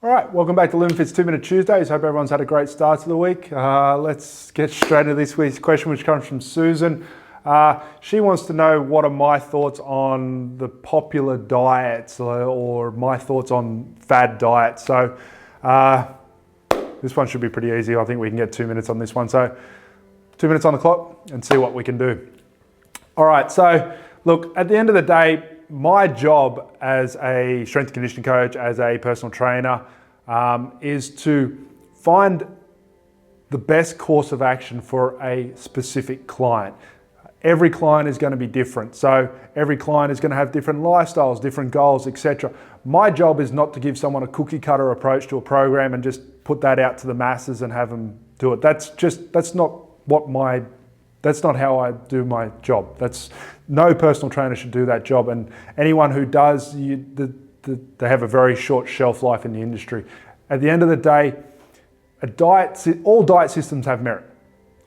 All right, welcome back to Living Fit's 2-Minute Tuesdays. Hope everyone's had a great start to the week. Let's get straight into this week's question, which comes from Susan. She wants to know what are my thoughts on the popular diets or my thoughts on fad diets. So this one should be pretty easy. I think we can get 2 minutes on this one. So 2 minutes on the clock and see what we can do. All right, so look, at the end of the day, my job as a strength and conditioning coach, as a personal trainer, is to find the best course of action for a specific client. Every client is going to be different. So every client is going to have different lifestyles, different goals, etc. My job is not to give someone a cookie cutter approach to a program and just put that out to the masses and have them do it. That's not how I do my job. No personal trainer should do that job, and anyone who does, they have a very short shelf life in the industry. At the end of the day, all diet systems have merit.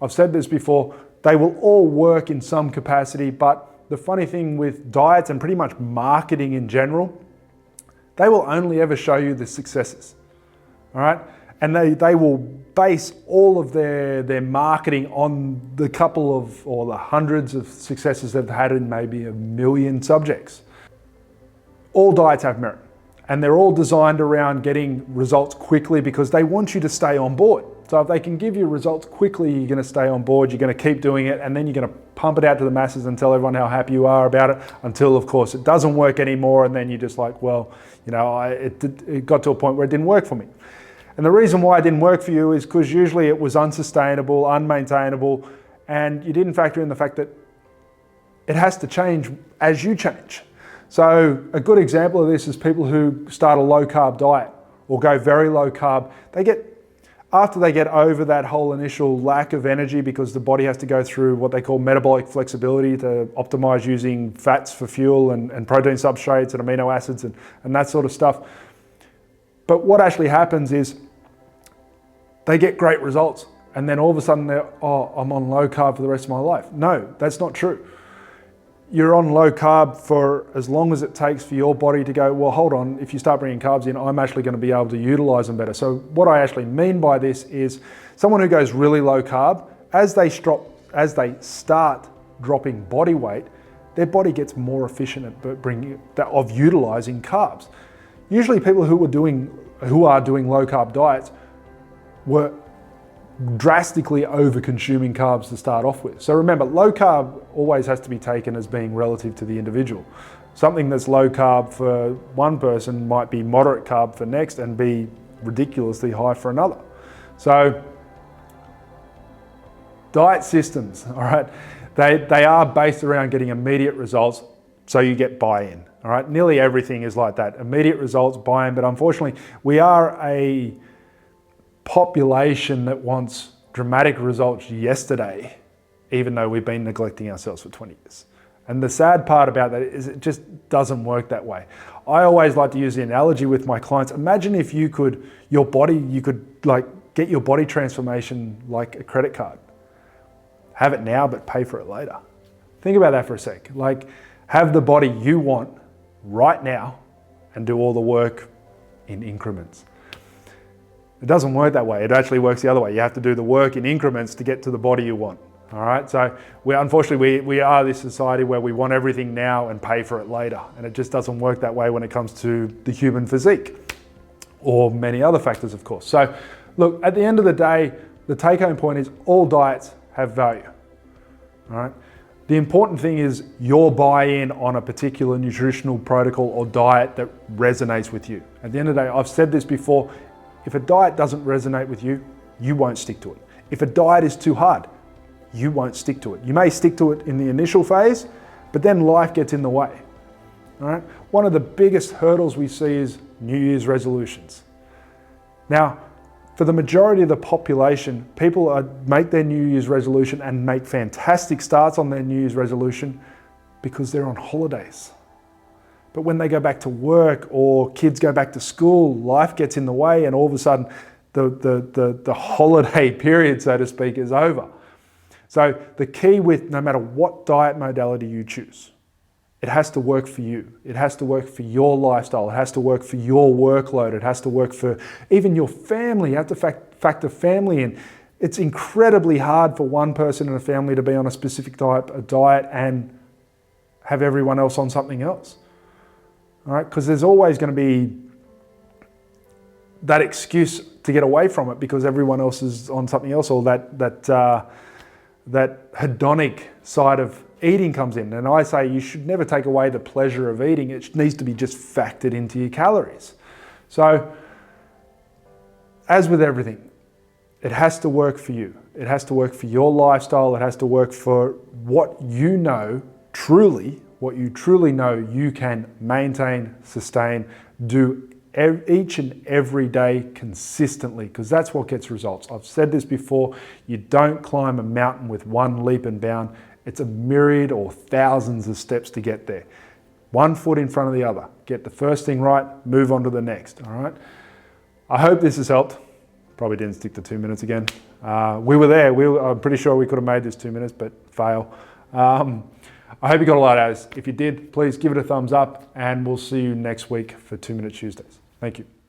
I've said this before, they will all work in some capacity, but the funny thing with diets and pretty much marketing in general, they will only ever show you the successes, all right? And they will base all of their marketing on the couple of, or the hundreds of successes they've had in maybe 1 million subjects. All diets have merit, and they're all designed around getting results quickly because they want you to stay on board. So if they can give you results quickly, you're gonna stay on board, you're gonna keep doing it, and then you're gonna pump it out to the masses and tell everyone how happy you are about it until, of course, it doesn't work anymore, and then you're just like, well, it got to a point where it didn't work for me. And the reason why it didn't work for you is because usually it was unsustainable, unmaintainable, and you didn't factor in the fact that it has to change as you change. So a good example of this is people who start a low carb diet or go very low carb. After they get over that whole initial lack of energy because the body has to go through what they call metabolic flexibility to optimize using fats for fuel and protein substrates and amino acids and that sort of stuff. But what actually happens is they get great results and then all of a sudden I'm on low carb for the rest of my life. No, that's not true. You're on low carb for as long as it takes for your body to go, well, hold on, if you start bringing carbs in, I'm actually going to be able to utilize them better. So what I actually mean by this is someone who goes really low carb, as they start dropping body weight, their body gets more efficient at utilizing carbs. Usually people who are doing low carb diets were drastically over consuming carbs to start off with. So remember, low carb always has to be taken as being relative to the individual. Something that's low carb for one person might be moderate carb for next and be ridiculously high for another. So diet systems, all right, they are based around getting immediate results so you get buy-in. All right, nearly everything is like that. Immediate results, buy-in, but unfortunately, we are a population that wants dramatic results yesterday, even though we've been neglecting ourselves for 20 years. And the sad part about that is it just doesn't work that way. I always like to use the analogy with my clients. Imagine if you could get your body transformation like a credit card. Have it now, but pay for it later. Think about that for a sec. Have the body you want right now and do all the work in increments. It doesn't work that way. It actually works the other way. You have to do the work in increments to get to the body you want. All right. So unfortunately we are this society where we want everything now and pay for it later. And it just doesn't work that way when it comes to the human physique or many other factors, of course. So look, at the end of the day, the take home point is all diets have value. All right. The important thing is your buy-in on a particular nutritional protocol or diet that resonates with you. At the end of the day, I've said this before, if a diet doesn't resonate with you, you won't stick to it. If a diet is too hard, you won't stick to it. You may stick to it in the initial phase, but then life gets in the way. All right? One of the biggest hurdles we see is New Year's resolutions. Now, for the majority of the population, people make their New Year's resolution and make fantastic starts on their New Year's resolution because they're on holidays. But when they go back to work or kids go back to school, life gets in the way and all of a sudden the holiday period, so to speak, is over. So the key with no matter what diet modality you choose, it has to work for you. It has to work for your lifestyle. It has to work for your workload. It has to work for even your family. You have to factor family in. It's incredibly hard for one person in a family to be on a specific type of diet and have everyone else on something else. All right, because there's always going to be that excuse to get away from it because everyone else is on something else, or that hedonic side of eating comes in. And I say you should never take away the pleasure of eating. It needs to be just factored into your calories. So, as with everything, it has to work for you. It has to work for your lifestyle. It has to work for what you know truly, what you truly know you can maintain, sustain, do each and every day consistently, because that's what gets results. I've said this before, you don't climb a mountain with one leap and bound. It's a myriad or thousands of steps to get there. One foot in front of the other. Get the first thing right, move on to the next, all right? I hope this has helped. Probably didn't stick to 2 minutes again. We were there. I'm pretty sure we could have made this 2 minutes, but fail. I hope you got a lot out of this. If you did, please give it a thumbs up, and we'll see you next week for 2 Minute Tuesdays. Thank you.